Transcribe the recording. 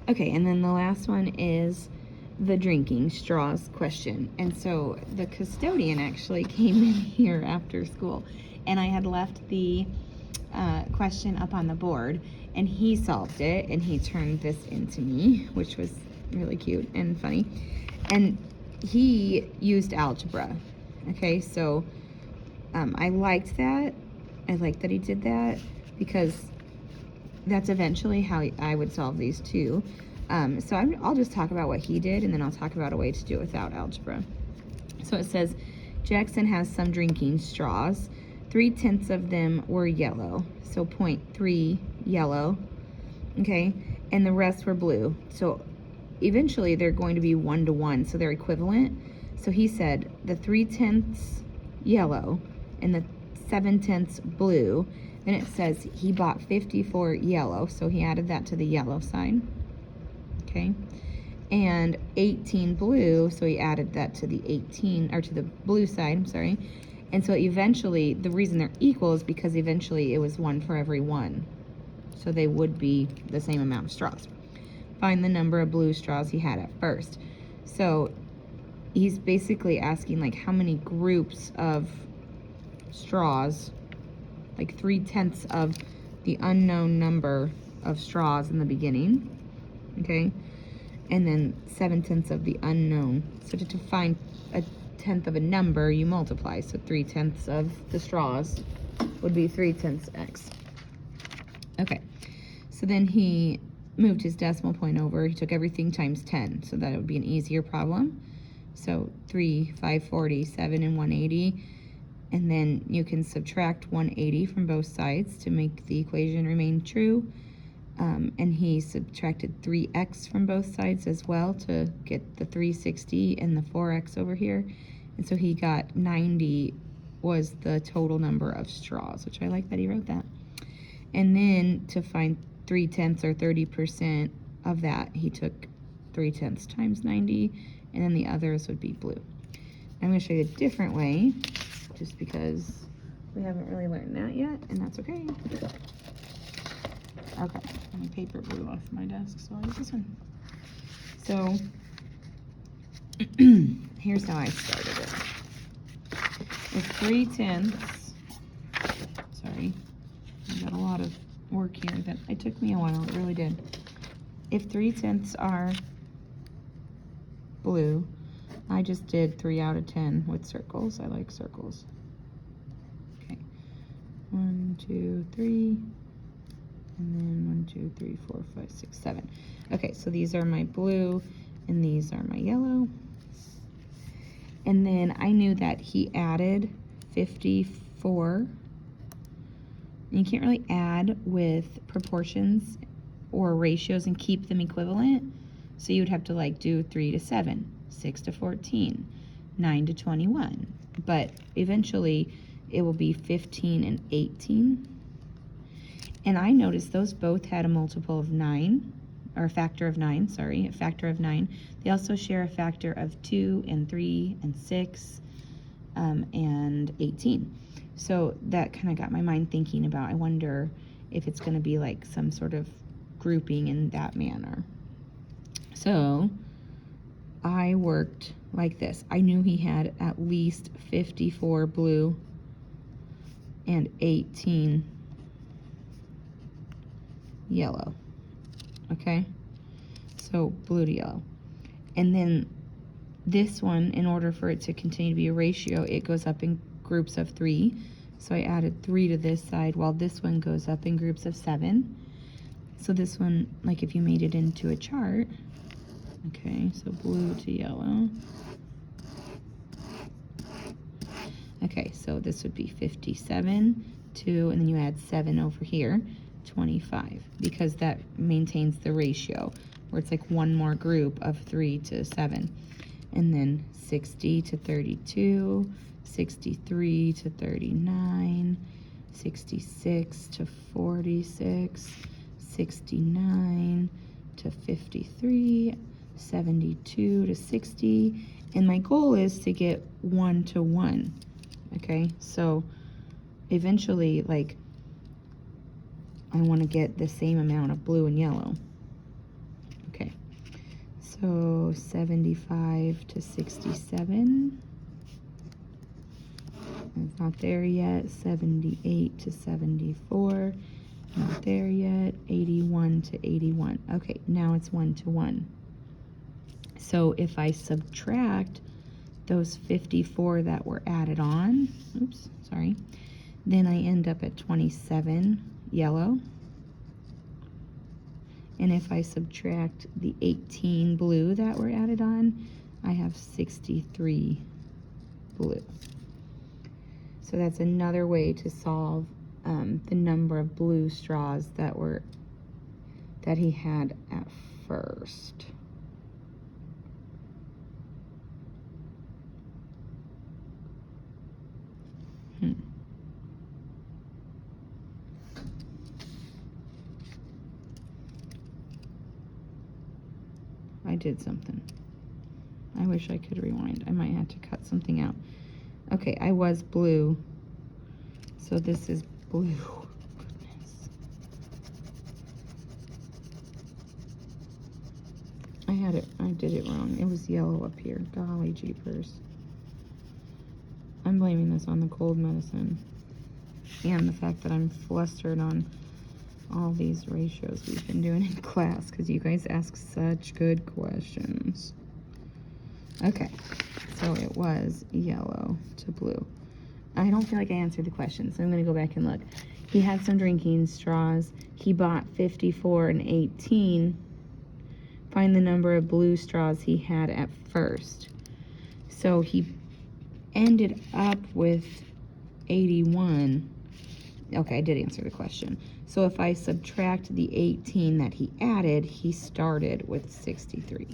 Okay, and then the last one is the drinking straws question. And so the custodian actually came in here after school, and I had left the question up on the board, and he solved it, and he turned this into me, which was really cute and funny. And he used algebra. Okay, so I liked that. I liked that he did that, because that's eventually how I would solve these too. So I'll just talk about what he did, and then I'll talk about a way to do it without algebra. So it says, Jackson has some drinking straws. 3/10 of them were yellow, so 0.3 yellow, okay? And the rest were blue. So eventually they're going to be 1-to-1, so they're equivalent. So he said the 3/10 yellow and the 7/10 blue. Then it says he bought 54 yellow, so he added that to the yellow side, okay? And 18 blue, so he added that to the 18, or to the blue side, I'm sorry. And so eventually, the reason they're equal is because eventually it was 1 for every 1. So they would be the same amount of straws. Find the number of blue straws he had at first. So he's basically asking, like, how many groups of straws, like 3/10 of the unknown number of straws in the beginning, okay? And then 7/10 of the unknown. So to find a tenth of a number, you multiply. So 3/10 of the straws would be 3/10 x. Okay, so then he moved his decimal point over. He took everything times 10, so that it would be an easier problem. So 3, 540, 7, and 180. And then you can subtract 180 from both sides to make the equation remain true. And he subtracted 3x from both sides as well to get the 360 and the 4x over here. And so he got 90 was the total number of straws, which I like that he wrote that. And then to find 3/10 or 30% of that, he took 3/10 times 90, and then the others would be blue. I'm going to show you a different way, just because we haven't really learned that yet, and that's okay. Okay, my paper blew off my desk, so I'll use this one. So, here's how I started it. With 3/10, sorry, I got a lot of work here, but it took me a while, it really did. If 3/10 are blue, I just did 3 out of 10 with circles. I like circles. Okay, 1, 2, 3, and then 1, 2, 3, 4, 5, 6, 7. Okay, so these are my blue, and these are my yellow. And then I knew that he added 54. And you can't really add with proportions or ratios and keep them equivalent. So you would have to like do 3 to 7, 6 to 14, 9 to 21. But eventually it will be 15 and 18. And I noticed those both had a multiple of 9, or a factor of 9, sorry, a factor of 9. They also share a factor of 2 and 3 and 6 and 18. So that kind of got my mind thinking about, I wonder if it's going to be like some sort of grouping in that manner. So I worked like this. I knew he had at least 54 blue and 18 yellow. Okay, so blue to yellow. And then this one, in order for it to continue to be a ratio, it goes up in groups of 3. So I added 3 to this side, while this one goes up in groups of 7. So this one, like if you made it into a chart, okay, so blue to yellow. Okay, so this would be 57, 2, and then you add 7 over here, 25, because that maintains the ratio, where it's like one more group of 3 to 7. And then 60 to 32, 63 to 39, 66 to 46, 69 to 53, 72 to 60, and my goal is to get 1 to 1. Okay, so eventually, like, I want to get the same amount of blue and yellow. Okay, So 75 to 67. It's not there yet. 78 to 74. Not there yet. 81 to 81. Okay, now it's 1 to 1. So if I subtract those 54 that were added on, oops, sorry, then I end up at 27 yellow. And if I subtract the 18 blue that were added on, I have 63 blue. So that's another way to solve the number of blue straws that he had at first. I did something. I wish I could rewind. I might have to cut something out. Okay, I was blue. So this is blue. Goodness. I did it wrong. It was yellow up here. Golly jeepers. I'm blaming this on the cold medicine. And the fact that I'm flustered on all these ratios we've been doing in class because you guys ask such good questions. Okay, so it was yellow to blue. I don't feel like I answered the question, so I'm going to go back and look. He had some drinking straws. He bought 54 and 18. Find the number of blue straws he had at first. So he ended up with 81. Okay, I did answer the question. So if I subtract the 18 that he added, he started with 63.